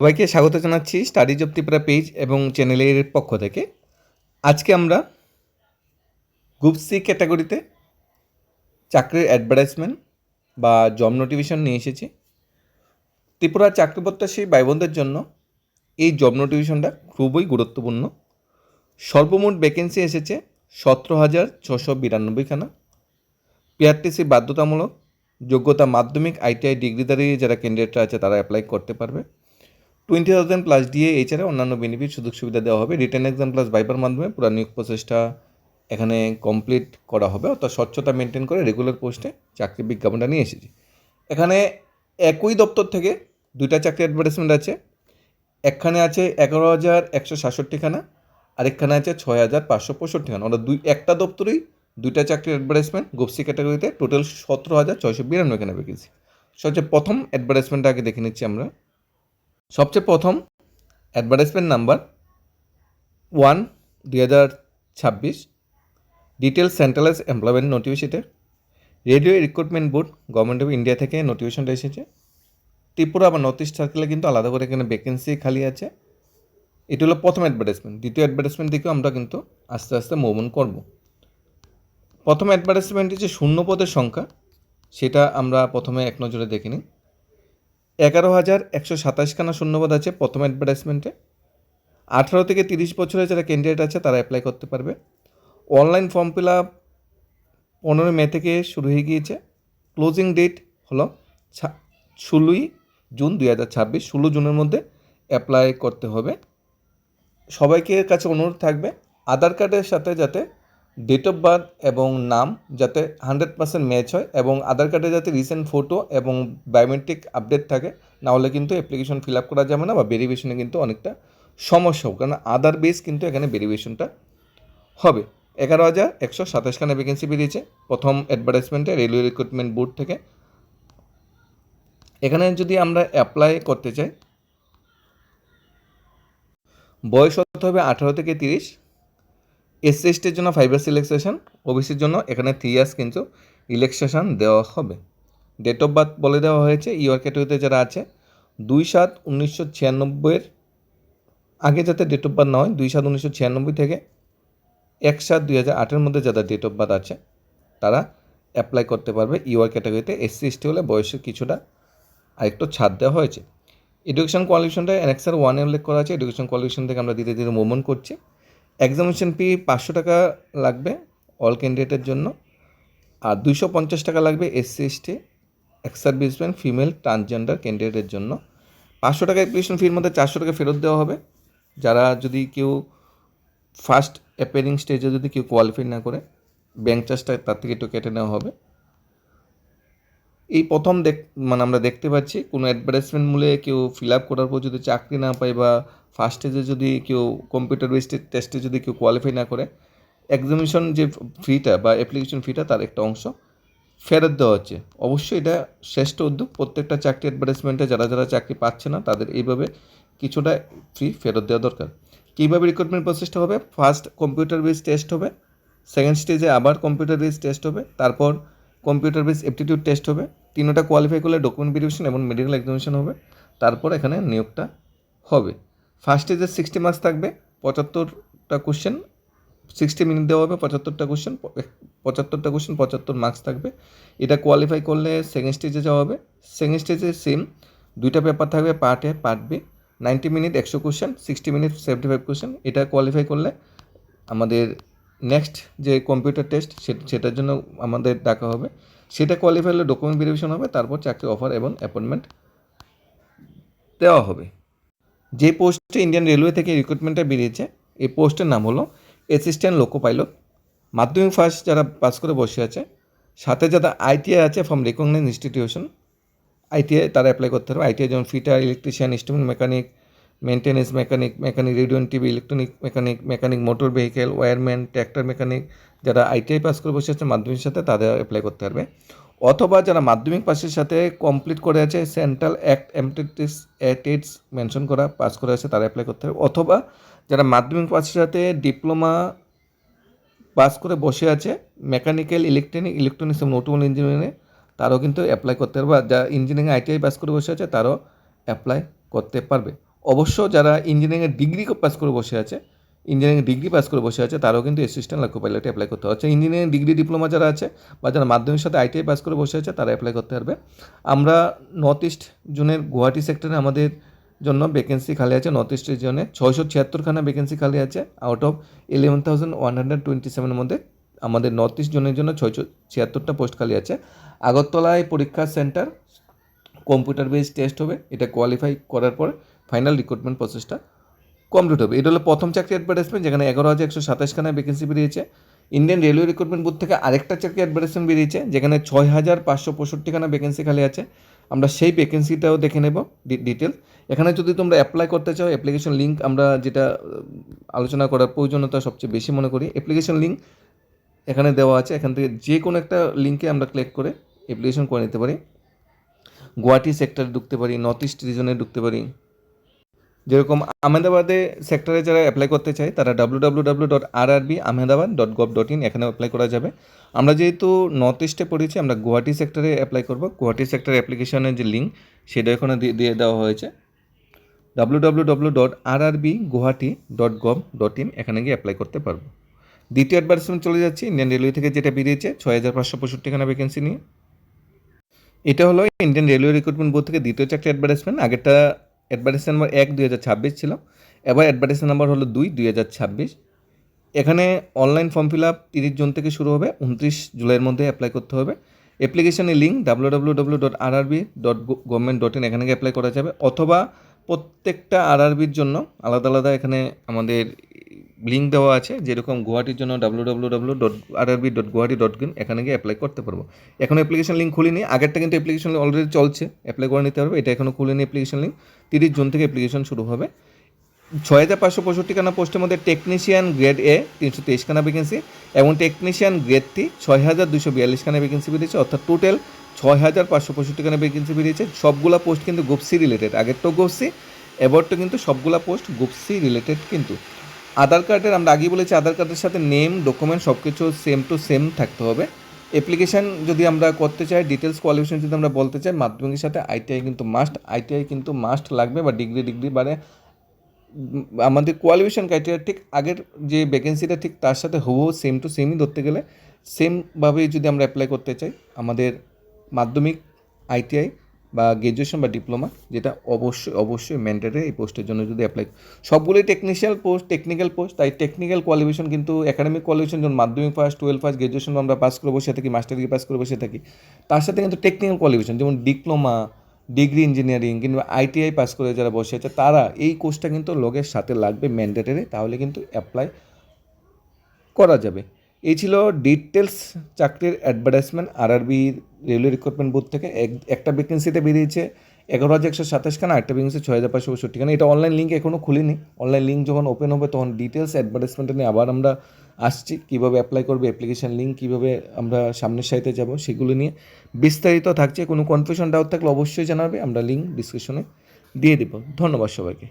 সবাইকে স্বাগত জানাচ্ছি স্টাডিজ অব ত্রিপুরা পেজ এবং চ্যানেলের পক্ষ থেকে। আজকে আমরা গ্রুপ সি ক্যাটাগরিতে চাকরির অ্যাডভার্টাইজমেন্ট বা জব নোটিফিকেশন নিয়ে এসেছি। ত্রিপুরা চাকরি প্রত্যাশী ভাই বোনদের জন্য এই জব নোটিফিকেশনটা খুবই গুরুত্বপূর্ণ। সর্বমোট ভ্যাকেন্সি এসেছে 17,692খানা। পিআরটিসি বাধ্যতামূলক, যোগ্যতা মাধ্যমিক, আইটিআই ডিগ্রিধারী যারা ক্যান্ডিডেটরা আছে তারা অ্যাপ্লাই করতে পারবে। 20,000 প্লাস ডিএ, এছাড়া অন্যান্য বেনিফিট সুযোগ সুবিধা দেওয়া হবে। রিটেন এক্সাম প্লাস ভাইবার মাধ্যমে পুরো নিয়োগ প্রসেসটা এখানে কমপ্লিট করা হবে, অর্থাৎ স্বচ্ছতা মেনটেন করে রেগুলার পোস্টে চাকরি বিজ্ঞাপনটা নিয়ে এসেছি। এখানে একই দপ্তর থেকে দুইটা চাকরি অ্যাডভার্টাইজমেন্ট আছে। একখানে আছে 11,167খানা, আরেকখানে আছে 6,565খানা। ওরা একটা দপ্তরেই দুইটা চাকরির অ্যাডভার্টাইজমেন্ট গ্রুপ সি ক্যাটাগরিতে, টোটাল 17,692খানা ভ্যাকেন্সি। সবচেয়ে প্রথম অ্যাডভার্টাইজমেন্টটা আগে দেখে নিচ্ছি আমরা। সবচেয়ে প্রথম advertisement number 1/2026, details centralise employment notification, radio recruitment board, government of India থেকে নোটিফিকেশনটা এসেছে। ত্রিপুরা বা নর্থ ইস্ট সার্কেলে কিন্তু আলাদা করে এখানে ভ্যাকেন্সি খালি আছে। এটি হলো প্রথম অ্যাডভার্টাইজমেন্ট। দ্বিতীয় অ্যাডভার্টাইজমেন্ট দিকেও আমরা কিন্তু আস্তে আস্তে মুভ অন করব। প্রথম অ্যাডভার্টাইজমেন্টের যে শূন্য পদের সংখ্যা সেটা আমরা প্রথমে এক নজরে দেখে নিই। 11,127খানা শূন্যপদ আছে প্রথম অ্যাডভার্টাইজমেন্টে। 18 থেকে 30 বছরের যারা ক্যান্ডিডেট আছে তারা অ্যাপ্লাই করতে পারবে। অনলাইন ফর্ম ফিল আপ 15 মে থেকে শুরু হয়ে গিয়েছে। ক্লোজিং ডেট হলো 16 জুন 2026। 16 জুনের মধ্যে অ্যাপ্লাই করতে হবে। সবাইকে কাছে অনুরোধ থাকবে আধার কার্ডের সাথে যাতে ডেট অফ বার্থ এবং নাম যাতে 100% ম্যাচ হয়, এবং আধার কার্ডে যাতে রিসেন্ট ফটো এবং বায়োমেট্রিক আপডেট থাকে, না হলে কিন্তু অ্যাপ্লিকেশন ফিল আপ করা যাবে না বা ভেরিফিকেশনে কিন্তু অনেকটা সমস্যা হবে, কারণ আধার বেস কিন্তু এখানে ভেরিফিকেশনটা হবে। 11,127খানা ভ্যাকেন্সি বেরিয়েছে প্রথম অ্যাডভার্টাইজমেন্টে রেলওয়ে রিক্রুটমেন্ট বোর্ড থেকে। এখানে যদি আমরা অ্যাপ্লাই করতে চাই, বয়স হতে হবে 18 থেকে 30। এসসি এসটির জন্য 5 ইয়ার্স রিল্যাক্সেশন, ওবিসির জন্য এখানে 3 ইয়ার্স কিন্তু রিল্যাক্সেশন দেওয়া হবে। ডেট অফ বার্থ বলে দেওয়া হয়েছে ইউআর ক্যাটাগরিতে যারা আছে 2/7/1996 আগে যাতে ডেট অফ বার্থ না হয়, 2/7/1996 থেকে 1/7/2008 মধ্যে যারা ডেট অফ বার্থ আছে তারা অ্যাপ্লাই করতে পারবে ইউআর ক্যাটাগরিতে। এসসি এসটি হলে বয়সের কিছুটা আরেকটু ছাড় দেওয়া হয়েছে। এডুকেশন কোয়ালিফিকেশনটা অ্যানেক্সার 1-এ উল্লেখ করা আছে। এডুকেশন কোয়ালিফিকেশন থেকে আমরা ধীরে ধীরে মুভমেন্ট করছি। এক্সামিনেশন ফি 500 টাকা লাগবে অল ক্যান্ডিডেটের জন্য, আর 250 টাকা লাগবে SC ST, ex serviceman, female, transgender ক্যান্ডিডেটের জন্য। 500 টাকা অ্যাপ্লিকেশন ফির মধ্যে 400 টাকা ফেরত দেওয়া হবে। যারা যদি কেউ ফার্স্ট অ্যাপিয়ারিং স্টেজে যদি কেউ কোয়ালিফাই না করে, ব্যাঙ্ক চার্জটা তার থেকে একটু কেটে নেওয়া হবে। এই প্রথম আমরা দেখতে পাচ্ছি কোনো অ্যাডভার্টাইজমেন্ট মূলে কেউ ফিল আপ করার পর যদি চাকরি না পায় বা ফার্স্ট স্টেজে যদি কেউ কম্পিউটার বেসড টেস্টে যদি কেউ কোয়ালিফাই না করে, এক্সামিনেশন যে ফিটা বা অ্যাপ্লিকেশন ফিটা তার একটা অংশ ফেরত দেওয়া হচ্ছে। অবশ্যই এটা শ্রেষ্ঠ উদ্যোগ। প্রত্যেকটা চাকরি অ্যাডভার্টাইজমেন্টে যারা যারা চাকরি পাচ্ছে না তাদের এইভাবে কিছুটা ফি ফেরত দেওয়া দরকার। কীভাবে রিক্রুটমেন্ট প্রসেসটা হবে, ফার্স্ট কম্পিউটার বেস টেস্ট হবে, সেকেন্ড স্টেজে আবার কম্পিউটার বেস টেস্ট হবে, তারপর কম্পিউটার বেস অ্যাপটিটিউড টেস্ট হবে। তিনটা কোয়ালিফাই করলে ডকুমেন্ট ভেরিফিকেশন এবং মেডিকেল এক্সামিনেশন হবে, তারপর এখানে নিয়োগটা হবে। ফার্স্ট স্টেজে 60 মার্কস থাকবে, 75টা কোশ্চেন, 60 মিনিট দেওয়া হবে, 75টা কোশ্চেন, 75 মার্কস থাকবে। এটা কোয়ালিফাই করলে সেকেন্ড স্টেজে যাওয়া হবে। সেকেন্ড স্টেজে সেম দুইটা পেপার থাকবে, part A part B. 90 minute 100 question, 60 minute 75 question. এটা কোয়ালিফাই করলে আমাদের নেক্সট যে কম্পিউটার টেস্ট সেটার জন্য আমাদের ডাকা হবে। সেটা কোয়ালিফাই হলে ডকুমেন্ট ভেরিফিকেশন হবে, তারপর চাকরি অফার এবং অ্যাপয়েন্টমেন্ট দেওয়া হবে। যে পোস্টে ইন্ডিয়ান রেলওয়ে থেকে রিক্রুটমেন্টটা বেরিয়েছে, এই পোস্টের নাম হলো অ্যাসিস্ট্যান্ট লোকো পাইলট। মাধ্যমিক ফার্স্ট যারা পাস করে বসে আছে, সাথে যারা আইটিআই আছে ফ্রম রেকগনাইজড ইনস্টিটিউশন, আইটিআই তারা অ্যাপ্লাই করতে হবে। আইটিআই যেমন fitter, electrician, instrument mechanic, maintenance mechanic, mechanic radio and TV, electronic mechanic, mechanic motor vehicle, wireman, tractor mechanic, যারা আইটিআই পাস করে বসে আছে মাধ্যমিকের সাথে তাদের অ্যাপ্লাই করতে পারবে। অথবা যারা মাধ্যমিক পাসের সাথে কমপ্লিট করে আছে, সেন্ট্রাল অ্যাক্ট এমটিটিস টেটস মেনশন করা পাস করে আছে তারা অ্যাপ্লাই করতে হবে। অথবা যারা মাধ্যমিক পাসের সাথে ডিপ্লোমা পাস করে বসে আছে মেকানিক্যাল, ইলেকট্রনিক্স এবং অটোমোবাইল ইঞ্জিনিয়ারিংয়ে, তারাও কিন্তু অ্যাপ্লাই করতে পারবে। আর যারা ইঞ্জিনিয়ারিং আইটিআই পাস করে বসে আছে তারাও অ্যাপ্লাই করতে পারবে। অবশ্য যারা ইঞ্জিনিয়ারিংয়ের ডিগ্রি পাস করে বসে আছে, ইঞ্জিনিয়ারিং ডিগ্রি পাস করে বসে আছে, তারাও কিন্তু অ্যাসিস্ট্যান্ট লক্ষ্য পাইলটে অ্যাপ্লাই করতে হচ্ছে। ইঞ্জিনিয়ারিং ডিগ্রি ডিপ্লোমা যারা আছে বা যারা মাধ্যমিক সাথে আইটিআই পাস করে বসে আছে, তারা অ্যাপ্লাই করতে পারবে। আমরা নর্থ ইস্ট জোনের গুয়াহাটি সেক্টরে আমাদের জন্য ভ্যাকেন্সি খালি আছে। নর্থ ইস্টের জন্য 676খানা ভ্যাকেন্সি খালি আছে। আউট অফ 11,127 মধ্যে আমাদের নর্থ ইস্ট জোনের জন্য 676টা পোস্ট খালি আছে। আগরতলায় পরীক্ষা সেন্টার, কম্পিউটার বেসড টেস্ট হবে। এটা কোয়ালিফাই করার পর ফাইনাল রিক্রুটমেন্ট প্রসেসটা কমপ্লিট হবে। এটা হলো প্রথম চাকরি অ্যাডভার্টাইজমেন্ট, যেখানে 11,127খানা ভ্যাকেন্সি বেরিয়েছে। ইন্ডিয়ান রেলওয়ে রিক্রুটমেন্ট বোর্ড থেকে আরেকটা চাকরি অ্যাডভার্টাইজমেন্ট বেরিয়েছে, যেখানে 6,565খানা ভ্যাকেন্সি খালি আছে। আমরা সেই ভ্যাকেন্সিটাও দেখে নেব ডিটেলস। এখানে যদি তোমরা অ্যাপ্লাই করতে চাও, অ্যাপ্লিকেশন লিঙ্ক আমরা যেটা আলোচনা করার প্রয়োজনীয়তা সবচেয়ে বেশি মনে করি, অ্যাপ্লিকেশন লিঙ্ক এখানে দেওয়া আছে। এখান থেকে যে কোনো একটা লিঙ্কে আমরা ক্লিক করে অ্যাপ্লিকেশন করে নিতে পারি। গুয়াহাটি সেক্টরে ঢুকতে পারি, নর্থ ইস্ট রিজনে ঢুকতে পারি। যেরকম আহমেদাবাদে সেক্টরে যারা অ্যাপ্লাই করতে চায়, তারা www.rrbahmedabad.gov.in এখানে অ্যাপ্লাই করা যাবে। আমরা যেহেতু নর্থ ইস্টে পড়েছি, আমরা গুয়াহাটি সেক্টরে অ্যাপ্লাই করব। গুয়াহাটি সেক্টরে অ্যাপ্লিকেশনের যে লিঙ্ক, সেটা এখানে দিয়ে দেওয়া হয়েছে। www.rrbguwahati.gov.in এখানে গিয়ে অ্যাপ্লাই করতে পারবো। দ্বিতীয় অ্যাডভার্টাইজমেন্ট চলে যাচ্ছি ইন্ডিয়ান রেলওয়ে থেকে, যেটা বেরিয়েছে 6,565খানা ভ্যাকেন্সি নিয়ে। এটা হলো ইন্ডিয়ান রেলওয়ে রিক্রুটমেন্ট বোর্ড থেকে দ্বিতীয় চাকরি অ্যাডভার্টাইজমেন্ট। আগেরটা অ্যাডভার্টাইজমেন্ট নাম্বার 1/2026 ছিল, এবার অ্যাডভার্টাইজমেন্ট নাম্বার হলো 2/2026। এখানে online form fill up 30 June থেকে শুরু হবে, 29 জুলাইয়ের মধ্যে অ্যাপ্লাই করতে হবে। অ্যাপ্লিকেশনের লিঙ্ক www.rrb.government.in এখানে গিয়ে অ্যাপ্লাই করা যাবে, অথবা প্রত্যেকটা আরআরবির জন্য আলাদা আলাদা এখানে আমাদের লিঙ্ক দেওয়া আছে। যেরকম গুয়াহাটির জন্য www.rrb.guwahati.in এখানে গিয়ে অ্যাপ্লাই করতে পারবো। এখন অ্যাপ্লিকেশন লিঙ্ক খুলিনি, আগেরটা কিন্তু অ্যাপ্লিকেশন অলরেডি চলছে, অ্যাপ্লাই করে নিতে পারবে। এটা এখনও খুলিনি অ্যাপ্লিকেশন লিঙ্ক। 30 জুন থেকে অ্যাপ্লিকেশন শুরু হবে। 6,565খানা পোস্টের মধ্যে টেকনিশিয়ান গ্রেড এ 323খানা ভ্যাকেন্সি এবং টেকনিশিয়ান গ্রেড টি 6,242খানা ভ্যাকেন্সি বেরিয়েছে। অর্থাৎ টোটাল 6,565খানা ভ্যাকেন্সি বেরিয়েছে। সবগুলা পোস্ট কিন্তু গ্রুপ সি রিলেটেড। আগেরটাও গ্রুপ সি, এবারটা কিন্তু সবগুলা পোস্ট গ্রুপ সি রিলেটেড। কিন্তু আধার কার্ডের, আমরা আগেই বলেছি, আধার কার্ডের সাথে নেম, ডকুমেন্ট সব কিছু সেম টু সেম থাকতে হবে। অ্যাপ্লিকেশান যদি আমরা করতে চাই, ডিটেলস কোয়ালিফিকেশন যদি আমরা বলতে চাই, মাধ্যমিকের সাথে আইটিআই কিন্তু মাস্ট লাগবে, বা ডিগ্রি মানে আমাদের কোয়ালিফিকেশন ক্রাইটেরিয়া ঠিক আগের যে ভ্যাকেন্সিটা ঠিক তার সাথে হুবহু সেম টু সেমই ধরতে গেলে, সেমভাবেই যদি আমরা অ্যাপ্লাই করতে চাই, আমাদের মাধ্যমিক, আইটিআই বা গ্র্যাজুয়েশন বা ডিপ্লোমা, যেটা অবশ্যই ম্যান্ডেটরি এই পোস্টের জন্য যদি অ্যাপ্লাই। সবগুলোই টেকনিক্যাল পোস্ট, তাই টেকনিক্যাল কোয়ালিফিকেশন কিন্তু একাডেমিক কোয়ালিফিকেশন যেমন মাধ্যমিক পাস, 12 পাস, গ্র্যাজুয়েশন আমরা পাস করে বসে থাকি, মাস্টার ডিগ্রি পাস করে বসে থাকি, তার সাথে কিন্তু টেকনিক্যাল কোয়ালিফিকেশন যেমন ডিপ্লোমা, ডিগ্রি ইঞ্জিনিয়ারিং কিংবা আইটিআই পাস করে যারা বসে আছে, তারা এই কোর্সটা কিন্তু লগের সাথে লাগবে ম্যান্ডেটরি, তাহলে কিন্তু অ্যাপ্লাই করা যাবে। এই ছিল ডিটেলস চাকরির advertisement RRB railway recruitment board থেকে। একটা ভ্যাকেন্সিতে বেরিয়েছে 11,127খানা, একটা ভ্যাকেন্সি 6,565খানা। এটা অনলাইন লিঙ্ক এখনও খুলিনি। অনলাইন লিঙ্ক যখন ওপেন হবে তখন ডিটেলস অ্যাডভার্টাইজমেন্টটা নিয়ে আবার আমরা আসছি, কীভাবে অ্যাপ্লাই করবে, অ্যাপ্লিকেশান লিঙ্ক কীভাবে আমরা সামনের সাইটে যাব, সেগুলো নিয়ে বিস্তারিত থাকছে। কোনো কনফিউশন ডাউট থাকলে অবশ্যই জানাবে, আমরা লিঙ্ক ডিসক্রিপশনে দিয়ে দেব। ধন্যবাদ সবাইকে।